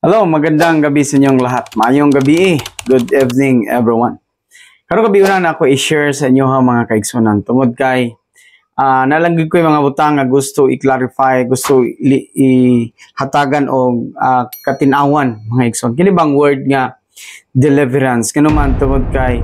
Hello, magandang gabi sa inyong lahat. Maayong gabi. Good evening, everyone. Karong gabi na ako i-share sa inyo mga kaigsunan. Tungod kay nalanggit ko yung mga butang nga gusto i-clarify, gusto i-hatagan o katinawan mga igsoon. Kini bang word nga deliverance? Kano man tungod kay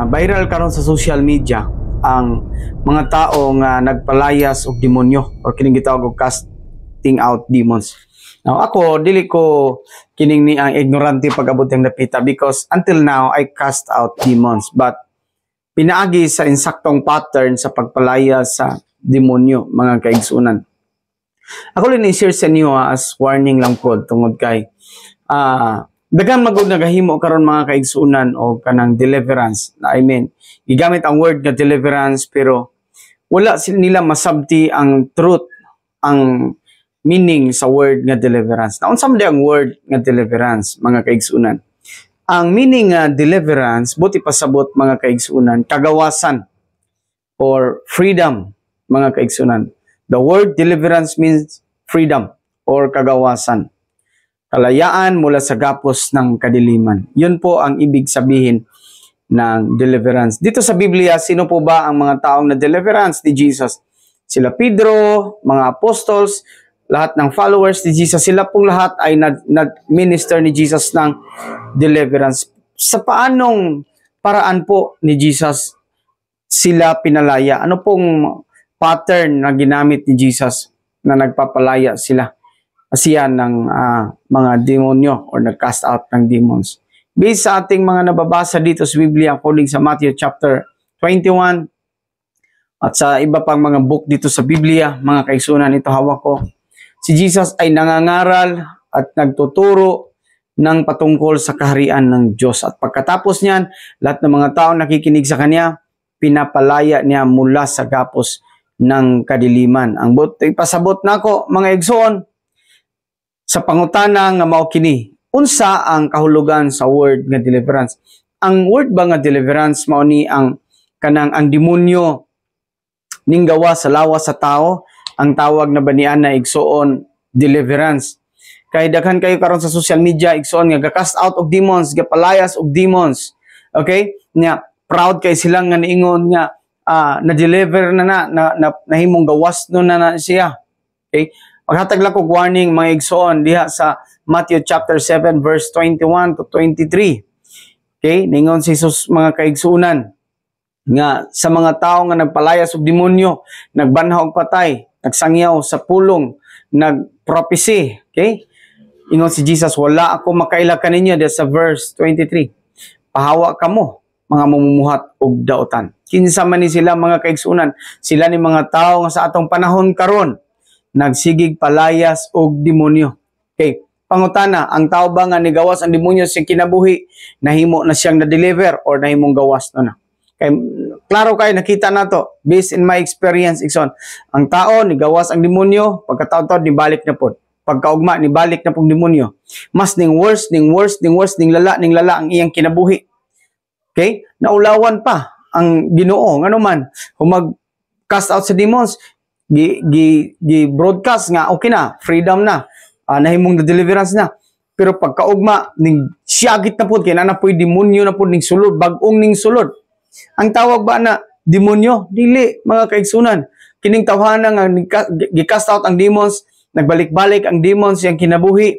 viral karon sa social media ang mga tao nga nagpalayas og demonyo or kining gitawag og casting out demons. Now ako dili ko kining ni ang ignorante pag-abot ang napita because until now I cast out demons, but pinaagi sa insaktong pattern sa pagpalaya sa demonyo mga kaigsunan. Ako rin i-share sa inyo as warning lang po tungod kay dagan magud nagahimo karon mga kaigsunan o kanang deliverance. I mean, gigamit ang word nga deliverance pero wala nila masabti ang truth, ang meaning sa word nga deliverance. Na unsa man ang word nga deliverance mga kaigsunan? Ang meaning nga deliverance buti pasabot mga kaigsunan, kagawasan or freedom mga kaigsunan. The word deliverance means freedom or kagawasan. Kalayaan mula sa gapos ng kadiliman. Yun po ang ibig sabihin ng deliverance. Dito sa Biblia, sino po ba ang mga taong na deliverance ni Jesus? Sila Pedro, mga apostles, lahat ng followers ni Jesus, sila pong lahat ay nag-minister ni Jesus ng deliverance. Sa paanong paraan po ni Jesus sila pinalaya? Ano pong pattern na ginamit ni Jesus na nagpapalaya siya ng mga demonyo or nag-cast out ng demons? Based sa ating mga nababasa dito sa Biblia according sa Matthew chapter 21 at sa iba pang mga book dito sa Biblia, mga kaigsunan, ito hawak ko. Si Jesus ay nangangaral at nagtuturo ng patungkol sa kaharian ng Diyos. At pagkatapos niyan, lahat ng mga taong nakikinig sa Kanya, pinapalaya niya mula sa gapos ng kadiliman. Ang ipasabot na ako, mga igsoon, sa pangutana nga mao kini, unsa ang kahulugan sa word nga deliverance? Ang word ba nga deliverance mao ni ang kanang ang demonyo ning gawa sa lawas sa tao? Ang tawag na banian na igsoon deliverance. Kay daghan kayo karon sa social media igsoon nga ga-cast out og demons, gapalayas og demons. Okay? Nya proud kay sila nga niingon nga na-deliver na nahimong gawas no na siya. Okay? Maghatag lang kog warning mga igsoon diha sa Matthew chapter 7 verse 21 to 23. Okay? Ningon si Jesus mga kaigsuunan nga sa mga tao nga nagpalayas og demonyo, nagbanhaw og patay, nagsangyaw sa pulong, nagprophecy. Okay? Ingon si Jesus, wala ako makaila kaninyo diya sa verse 23. Pahawa kamo, mga mamumuhat og daotan. Kinsa man ni sila mga kaigsunan, sila ni mga tao nga sa atong panahon karon nagsigig palayas og demonyo. Okay? Pangutana, ang tao ba nga nigawas ang demonyo sa kinabuhi, nahimo na siyang na-deliver or nahimong gawas na? Kay klaro kay nakita nato based in my experience ikson, ang tao nigawas ang demonyo, pagkataon-taon nibalik na pod, pagkaugma nibalik na pong demonyo, mas ning worse ning lala ang iyang kinabuhi. Okay, naulawan pa ang Ginoo ngano man humag cast out sa demons, gi broadcast nga okay na, freedom na, nahimong na deliverance na, pero pagkaugma ning siyagit na pod kay na poy demonyo na pod ning sulod, bag-ong ning sulod. Ang tawag ba na demonyo? Dili, mga kaigsunan. Kining tawhana nga gi-cast out ang demons, nagbalik-balik ang demons yang kinabuhi.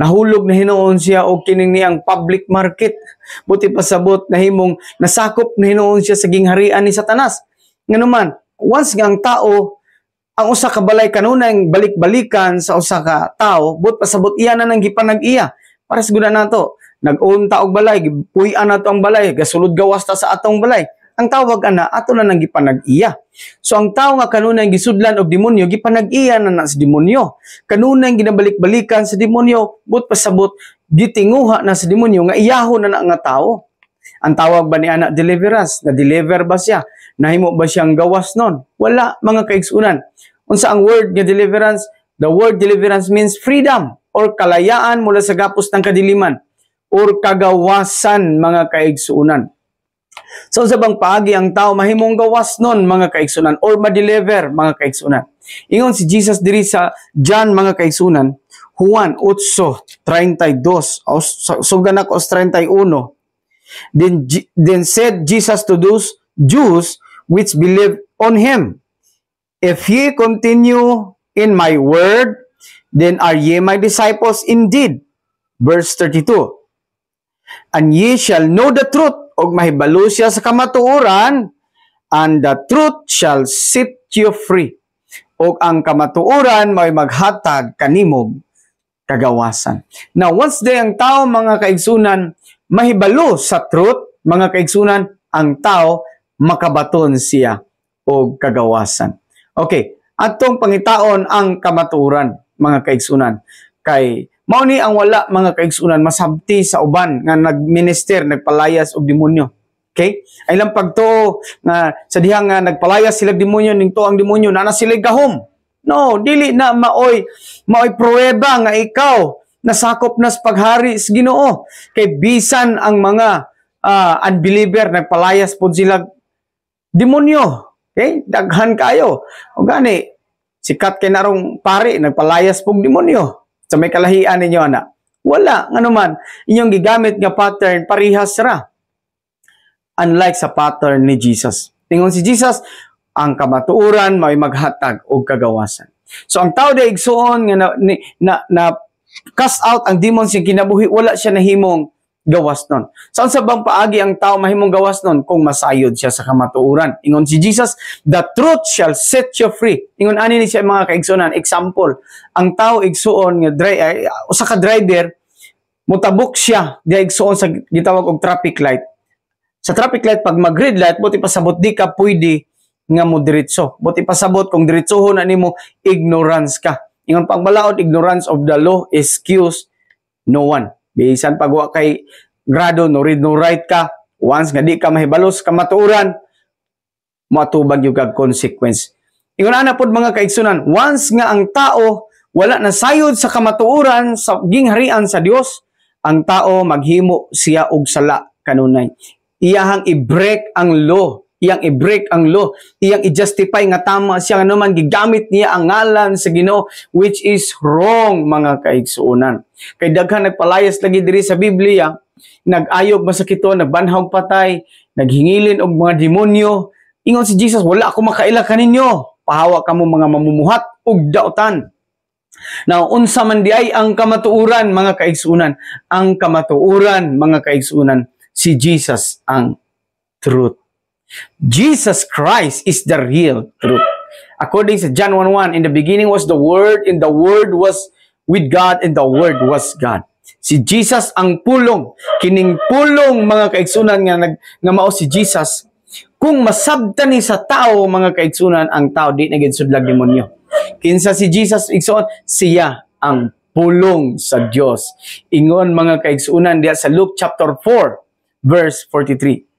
Nahulog na hinuon siya o kining niyang public market. Buti pasabot nahimong nasakop na hinuon siya sa gingharian ni Satanas. Nganuman, once nga ang tao, ang usa ka balay kanunay balik-balikan sa usa ka tao, but pasabot iya na nang gipanag-iya. Para sa guna nato, nag-unta og balay, puy-an nato ang balay, gasulod gawas ta sa atong balay. Ang tawag ana ato na nang gipanag-iya. So ang tao nga kanunay gisudlan og demonyo, gipanag-iya na sa demonyo. Kanunay ginabalik-balikan sa demonyo, but pasabot gitinguha na sa demonyo nga iyahon na nga tao. Ang tawag ba ni ana deliverance? Na-deliver ba siya? Nahimo ba siyang gawas nun? Wala, mga kaigsunan. Unsa ang word nga deliverance? The word deliverance means freedom or kalayaan mula sa gapos ng kadiliman or kagawasan, mga kaigsuunan. So sa bang paagi ang tao mahimong gawas nun, mga kaigsunan, or ma-deliver, mga kaigsunan. Ingon si Jesus diri sa John, mga kaigsunan, Juan 8:32, sugdan ako 31. Then said Jesus to those Jews which believed on him, if ye continue in my word, then are ye my disciples indeed. Verse 32. And ye shall know the truth, og mahibalo siya sa kamatuoran, and the truth shall set you free. Og ang kamatuoran may maghatag kanimog kagawasan. Now, once day ang tao, mga kaigsunan, mahibalo sa truth, mga kaigsunan, ang tao, makabaton siya og kagawasan. Okay, atong pangitaon ang kamatuoran, mga kaigsunan. Kay mao ni ang wala, mga kaigsunan, masabti sa uban nga nagminister, nagpalayas og demonyo. Okay? Ay lang pagtuo nga sa diha nga nagpalayas sila demonyo, ning tuang demonyo na sila gahom. No, dili na maoy pruweba nga ikaw nasakop na sa paghari sa Ginoo. Kay bisan ang mga unbeliever nagpalayas pud sila demonyo. Okay? Daghan kayo. O gani, sikat kay narong pari nagpalayas pug demonyo. Sa may kalahian ninyo, ana. Wala, nga naman, inyong gigamit nga pattern, parihas ra. Unlike sa pattern ni Jesus. Tingon si Jesus, ang kamatuoran may maghatag og kagawasan. So, ang tao da igsuon nga na cast out ang demons yung kinabuhi, wala siya nahimong gawas nun. Saan sa bang paagi ang tao mahimong gawas nun? Kung masayod siya sa kamatuoran. Ingon si Jesus, the truth shall set you free. Ingon ani ni siya mga kaigsunan. Example, ang tao igsuon nga usa ka driver, mutabok siya di igsuon sa gitawag og traffic light. Sa traffic light pag mag-red light, buti pasabot di ka pwede nga mo diretso. Buti pasabot kung diretsohon na nimo, ignorance ka. Ingon pang balaod, ignorance of the law excuse no one. Bisan pag wa kay grado, no read no write ka, once nga di ka mahibalos kamatuoran, matubag yung kag consequence. Ingon ana pod mga kaigsunan, once nga ang tao wala na sayod sa kamatuoran sa gingharian sa Dios, ang tao maghimo siya og sala kanunay. Iyahang i-break ang law. Iyang i-break ang law. Iyang i-justify nga tama siya nga naman gigamit niya ang ngalan sa Ginoo, which is wrong, mga kaigsuonan. Kay daghan nagpalayas lagi diri sa Biblia, nag-ayog masakiton, nagbanhawg patay, naghingilin og mga demonyo. Ingon si Jesus, wala ako makaila kaninyo. Pahawa kamo mga mamumuhat ug daotan. Now, unsa man di ay ang kamatuoran, mga kaigsuonan? Ang kamatuoran, mga kaigsuonan, si Jesus ang truth. Jesus Christ is the real truth. According to John 1:1, in the beginning was the Word, and the Word was with God, and the Word was God. Si Jesus ang pulong. Kining pulong, mga kaigsunan, nga mao si Jesus. Kung masabtan ni sa tao, mga kaigsunan, ang tao di na ginsudlag demonyo. Kinsa si Jesus, igsuon, siya ang pulong sa Dios. Ingon, mga kaigsunan, diya sa Luke chapter 4, verse 43.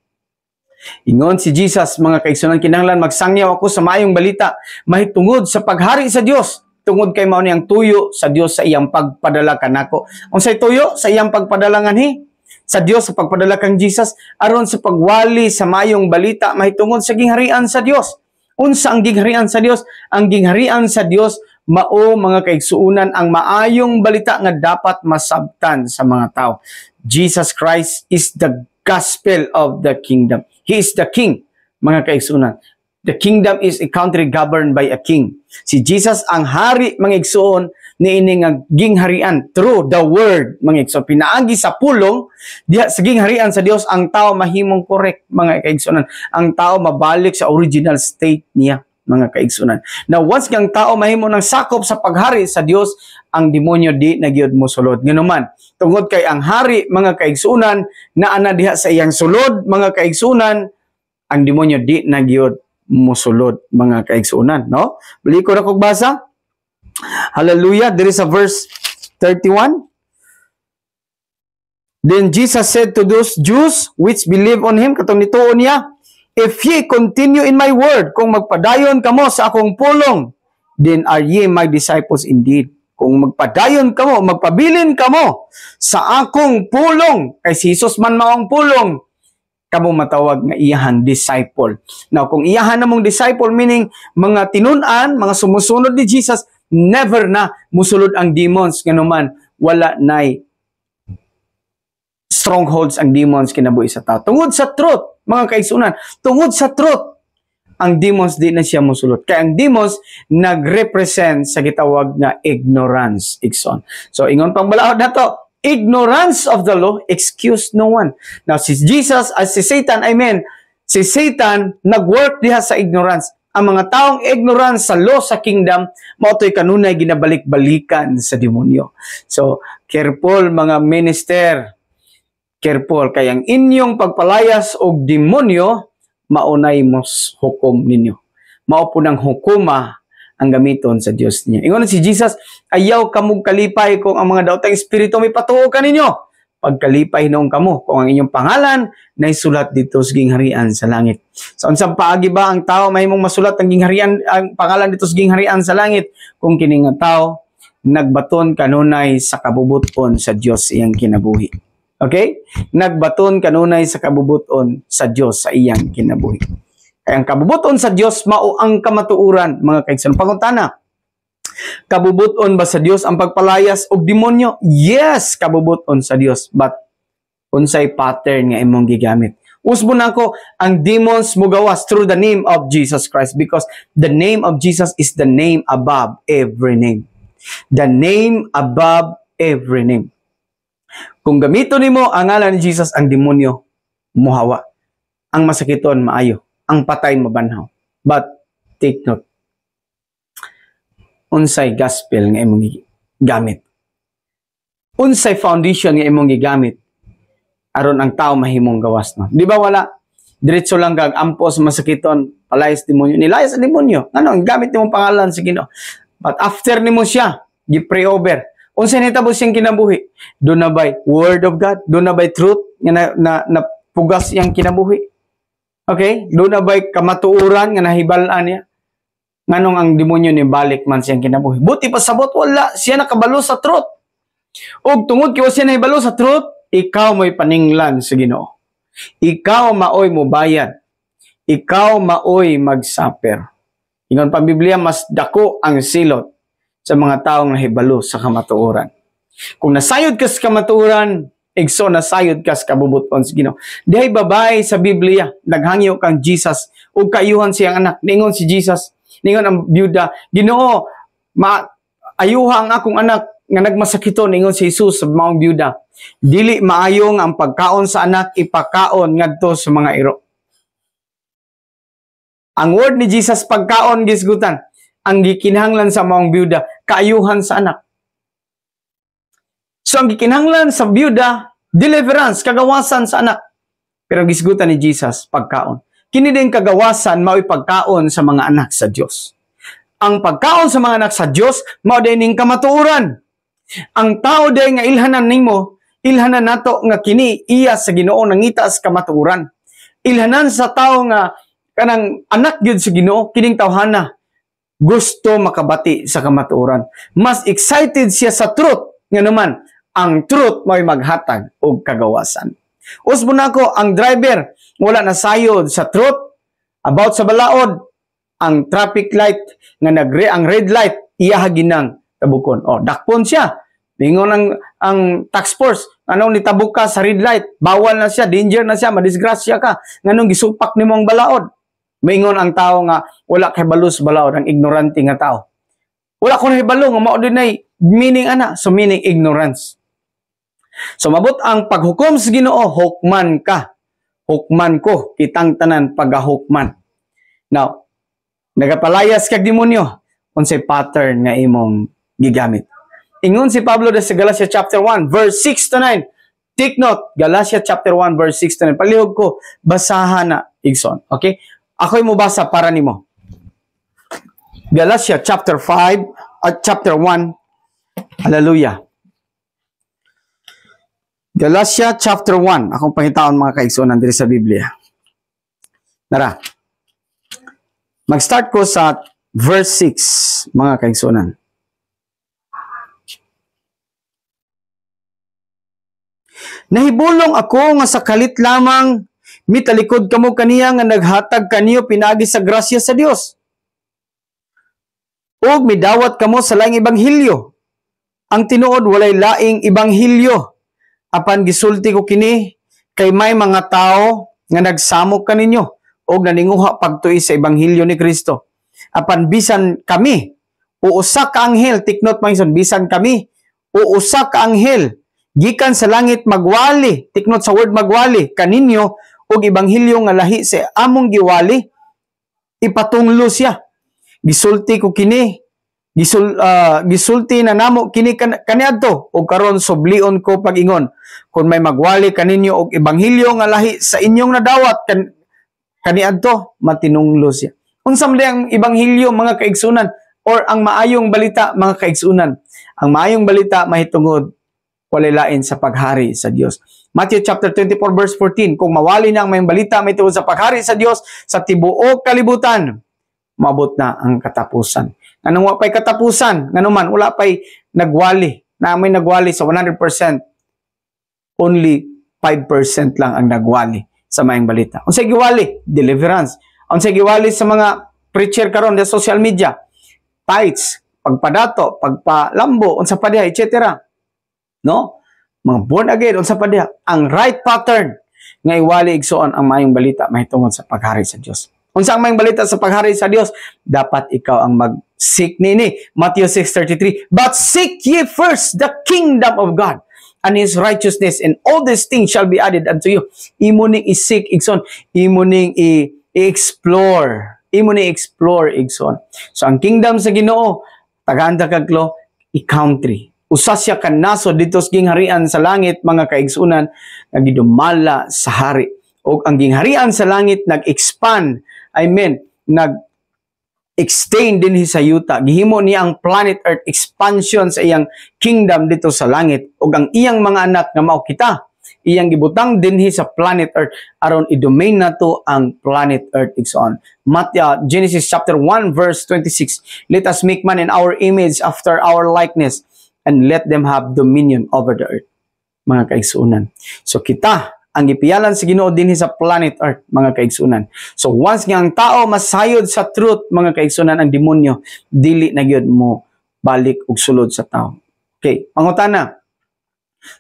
Ingon si Jesus, mga kaigsunan, kinahanglan magsangyaw ako sa maayong balita, mahitungod sa paghari sa Dios. Tungod kay mao niyang tuyo sa Dios sa iyang pagpadala kanako. Unsay tuyo sa iyang pagpadala nganhi? Sa Dios sa pagpadala kang Jesus aron sa pagwali sa maayong balita mahitungod sa gingharian sa Dios. Unsa ang gingharian sa Dios? Ang gingharian sa Dios mao, mga kaigsuunan, ang maayong balita nga dapat masabtan sa mga tao. Jesus Christ is the gospel of the kingdom. He is the king, mga kaigsuunan. The kingdom is a country governed by a king. Si Jesus ang hari, mga igsuon, niini nga gingharian through the word, mga igsuon. Pinaagi sa pulong, diha sa gingharian sa Dios, ang tao mahimong correct, mga kaigsunan. Ang tao mabalik sa original state niya, mga kaigsunan. Now, once ang tao mahimo ng sakop sa paghari sa Dios, ang demonyo di nagyod mo sulod. Nganuman, tungod kay ang hari, mga kaigsunan, na ana diha sa iyang sulod, mga kaigsunan, ang demonyo di nagyod musulod, mga kaigsunan, no? Bali ko na kog basa. Hallelujah. There is a verse 31. Then Jesus said to those Jews which believe on him, katong nituon niya, if ye continue in my word, kung magpadayon kamo sa akong pulong, then are ye my disciples indeed. Kung magpadayon kamo, magpabilin kamo sa akong pulong, kay si Jesus man maong pulong, kamo matawag nga iyahang disciple. Now, kung iyahan namong disciple, meaning mga tinunan, mga sumusunod ni Jesus, never na musulod ang demons nganuman wala nay strongholds ang demons kinabuhi sa tao. Tungod sa truth, mga kaigsunan, tungod sa truth, ang demons di na siya musulod. Kaya ang demons nag-represent sa gitawag na ignorance, igsoon. So, ingon pang balaod na to, ignorance of the law, excuse no one. Now, si Jesus, si Satan, si Satan nag-work diha sa ignorance. Ang mga taong ignorance sa law sa kingdom, mautoy kanunay ginabalik-balikan sa demonyo. So, careful mga minister, careful, kaya ang inyong pagpalayas og demonyo, maunay mos hukom ninyo. Mao po ng hukuma ang gamiton sa Dios niya. Ingon si Jesus, ayaw kamog kalipay kung ang mga daotang espiritu may patuo kaninyo. Pagkalipay noong kamo, kung ang inyong pangalan na isulat dito sa gingharian sa langit. So, unsang paagi ba ang tao mahimong masulat ang gingharian, ang pangalan dito sa gingharian sa langit? Kung kini nga tao, nagbaton kanunay sa kabubuton sa Dios iyang kinabuhi. Okay? Nagbaton kanunay sa kabubuton sa Dios sa iyang kinabuhi. Kaya ang kabubuton sa Dios mao ang kamatuuran, mga kaigsoon. Pangutana, kabubuton ba sa Dios ang pagpalayas og demonyo? Yes, kabubuton sa Dios, but unsay pattern nga imong gigamit? Usbo na ko, ang demons mugawas through the name of Jesus Christ because the name of Jesus is the name above every name. The name above every name. Kung gamito nimo ang ngalan ni Jesus, ang demonyo muhawa. Ang masakiton maayo, ang patay mabanhaw. But take note, unsay gospel nga imong gamit. Unsay foundation nga imong gigamit aron ang tao mahimong gawas no. Di ba wala diretso lang kag ampos masakiton, palayas demonyo, nilayas ang demonyo. Ano ang gamit nimong pangalan sa Ginoo. But after nimo siya, gi-pray over. Unsay nahitabo siyang kinabuhi? Doon na ba'y word of God? Doon na ba'y truth nga na pugas iyang kinabuhi? Okay? Doon na ba'y kamatuuran nga nahibalaan niya? Nganong ang demonyo ni balik man siyang kinabuhi? Buti pa sabot, wala. Siya nakabalo sa truth. O tungod kiwa siya nahibalo sa truth, ikaw mo'y paninglan sa Ginoo. Ikaw maoy mo bayad. Ikaw maoy mag-suffer. Ingon pa Biblia, mas dako ang silot sa mga taong nahibalo sa kamatuoran. Kung nasayod ka sa kamatuoran, igso nasayod ka sa kabubuton sa Ginoo. Dihay babae sa Biblia, naghangyo kang Jesus ug kaayuhan siyang anak. Ningon si Jesus, ningon ang byuda, Ginoo, ayuha ang akong anak nga nagmasakiton. Ningon si Jesus sa maong byuda, dili maayo nga ang pagkaon sa anak ipakaon ngadto sa mga iro. Ang word ni Jesus pagkaon gisgutan, ang gikinahanglan sa maong byuda, kaayuhan sa anak. So, ang gikinahanglan sa byuda, deliverance, kagawasan sa anak. Pero gisgutan ni Jesus, pagkaon. Kini din kagawasan, mao'y pagkaon sa mga anak sa Diyos. Ang pagkaon sa mga anak sa Diyos, mao din ning kamatuoran. Ang tao din nga ilhanan nimo, ilhanan nato nga kini iya sa Ginoo nangita sa kamatuoran. Ilhanan sa tao nga kanang anak gyud sa Ginoo, kining tawhana gusto makabati sa kamatuoran. Mas excited siya sa truth. Nga naman, ang truth may maghatag og kagawasan. Usbo na ko, ang driver, wala na sayod sa truth, about sa balaod, ang traffic light, nga ang red light, iya ginang tabukon. O, dakpon siya. Bingon ang tax force, anong nitabuk ka sa red light, bawal na siya, danger na siya, madisgrasya ka, nganong gisupak nimo ang balaod. Maingon ang tao nga wala kay balus balaod, ang ignorante nga tao. Wala ko na hibalo nga mao dinay meaning ana, so meaning ignorance. So mabot ang paghukom sa Ginoo, hukman ka. Hukman ko, kitang tanan pagahukman. Now, nagapalayas kag demonyo, unsay pattern nga imong gigamit. Ingon si Pablo sa Galatia chapter 1 verse 6 to 9. Take note, Galatia chapter 1 verse 6 to 9. Palihog ko, basahan na igsoon. Okay? Ako'y mubasa para nimo. Galatia chapter 5 at chapter 1. Hallelujah. Galatia chapter 1. Akong pangitaon mga kaigsuonan diri sa Biblia. Tara. Mag-start ko sa verse 6 mga kaigsuonan. Nahibulong ako nga sa kalit lamang mitalikod kamo kaniya nga naghatag kaniyo pinagi sa grasya sa Dios. ug midawat kamo sa laing ibanghilyo. Ang tinuod walay laing ibanghilyo. Apan gisulti ko kini kay may mga tao nga nagsamok kaninyo og naninguha pagtuo sa ibanghilyo ni Kristo. Apan bisan kami o usa ka anghel, tiknot mangison, bisan kami o usa ka anghel gikan sa langit magwali, tiknot sa word magwali kaninyo og ibanghilyo nga lahi sa among giwali, ipatunglo siya. Gisulti ko kini, gisulti na namo kini kaniadto og karon sublion ko pag-ingon kung may magwali kaninyo og ibanghilyo nga lahi sa inyong nadawat kaniadto, matinunglo siya. Unsa man ang ibanghilyo mga kaigsunan or ang maayong balita mga kaigsunan? Ang maayong balita mahitungod walay lain sa paghari sa Dios. Matthew chapter 24 verse 14, kung mawali na ang mayong balita mahitungod sa paghari sa Dios sa tibuok kalibutan, maabot na ang katapusan. Nganong wa pay katapusan, nganuman wala pay nagwali, na may nagwali sa 100%, only 5% lang ang nagwali sa mayong balita. Unsay giwali? Deliverance. Unsay giwali sa mga preacher karon sa social media? Tithes, pagpadato, pagpalambo, unsa pa diha, etc. No? Mga born again, unsa pa diha? Ang right pattern nga iwali igsoon ang mayong balita mahitungod sa paghari sa Dios. Unsa ang mayong balita sa paghari sa Dios? Dapat ikaw ang mag-seek nini. Matthew 6:33, but seek ye first the kingdom of God and His righteousness, and all these things shall be added unto you. Imo ning i-seek igsoon, imo ning i-explore, imo ning explore igsoon. So ang kingdom sa Ginoo, tagahanda kaglo, i-country. Usa siya kan nasod dito sa gingharian sa langit mga kaigsunan nga gidumala sa hari. O ang gingharian sa langit nag-expand, nag-extend din sa yuta. Gihimo niya ang planet Earth expansion sa iyang kingdom dito sa langit. O ang iyang mga anak nga mao kita, iyang gibutang dinhi sa planet Earth aron i-domain nato ang planet Earth igsoon. Genesis chapter 1 verse 26, let us make man in our image after our likeness, and let them have dominion over the earth. Mga kaigsunan. So kita, ang ipiyalan sa Ginoo dinhi sa planet Earth, mga kaigsunan. So once nga ang tao masayod sa truth, mga kaigsunan, ang demonyo, dili na gyud mo balik og sulod sa tao. Okay, pangutana.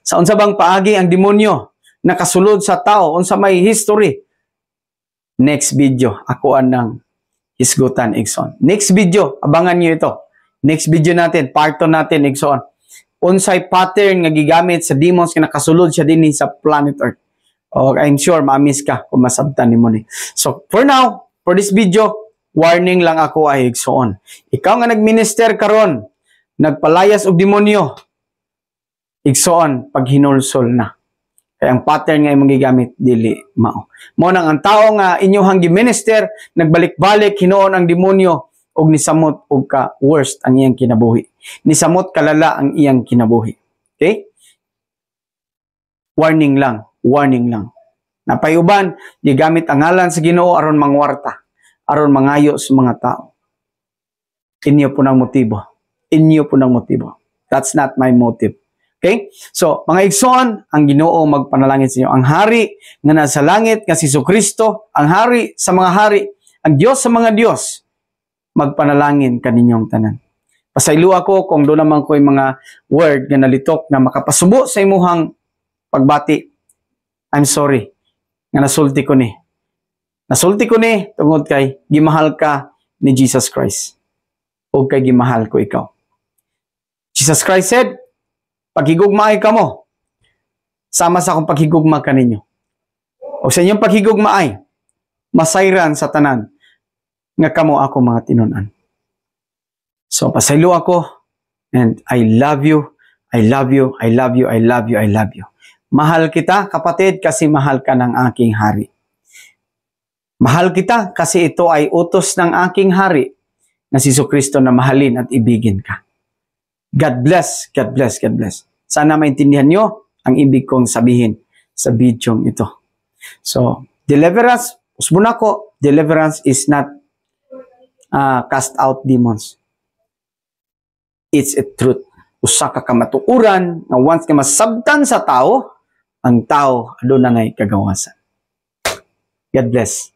Sa unsa bang paagi ang demonyo nakasulod sa tao? Unsa may history? Next video, ako anang hisgutan igsoon. Next video, abangan niyo ito. Next video natin, part 2 natin igsoon. Unsay pattern nga gigamit sa demons nga nakasulod siya dinhi sa planet Earth. Oh, I'm sure ma-miss ka kung masabtan nimo ni. So, for now, for this video, warning lang ako ay igsoon. Ikaw nga nagminister karon, nagpalayas og demonyo, igsoon pag hinulsol na. Kaya ang pattern nga imong gigamit dili mao. Mao nang ang tao nga inyohang giminister, nagbalik-balik hinuon ang demonyo og nisamot og ka worst ang iyang kinabuhi. Nisamot kalala ang iyang kinabuhi. Okay? Warning lang, warning lang. Napayuban, gigamit ang ngalan sa Ginoo aron mangwarta, aron mangayo sa mga tao. Inyo po ng motibo. Inyo po ng motibo. That's not my motive. Okay? So, mga igsoon, ang Ginoo magpanalangin sa inyo. Ang hari nga nasa langit, nga si Jesucristo, ang hari sa mga hari, ang Diyos sa mga Diyos, magpanalangin kaninyong tanan. Pasaylo ako kung doon naman ko yung mga word nga nalitok na makapasubo sa imuhang pagbati. I'm sorry nga nasulti ko ni. Nasulti ko ni tungod kay gimahal ka ni Jesus Christ. O kay gimahal ko ikaw. Jesus Christ said, paghigugmaay ka mo, sama sa akong paghigugma kaninyo. O sa inyong paghigugmaay, masayran sa tanan nga kamo ako mga tinunan. So, pasaylo ako, and I love you, I love you, I love you, I love you, I love you. Mahal kita, kapatid, kasi mahal ka ng aking hari. Mahal kita kasi ito ay utos ng aking hari na si Jesucristo na mahalin at ibigin ka. God bless, God bless, God bless. Sana maintindihan nyo ang ibig kong sabihin sa video ito. So, deliverance, usbuna ko, deliverance is not cast out demons. It's a truth. Usa ka kamatuuran na once ka masabtan sa tao, ang tao aduna ngay kagawasan. God bless.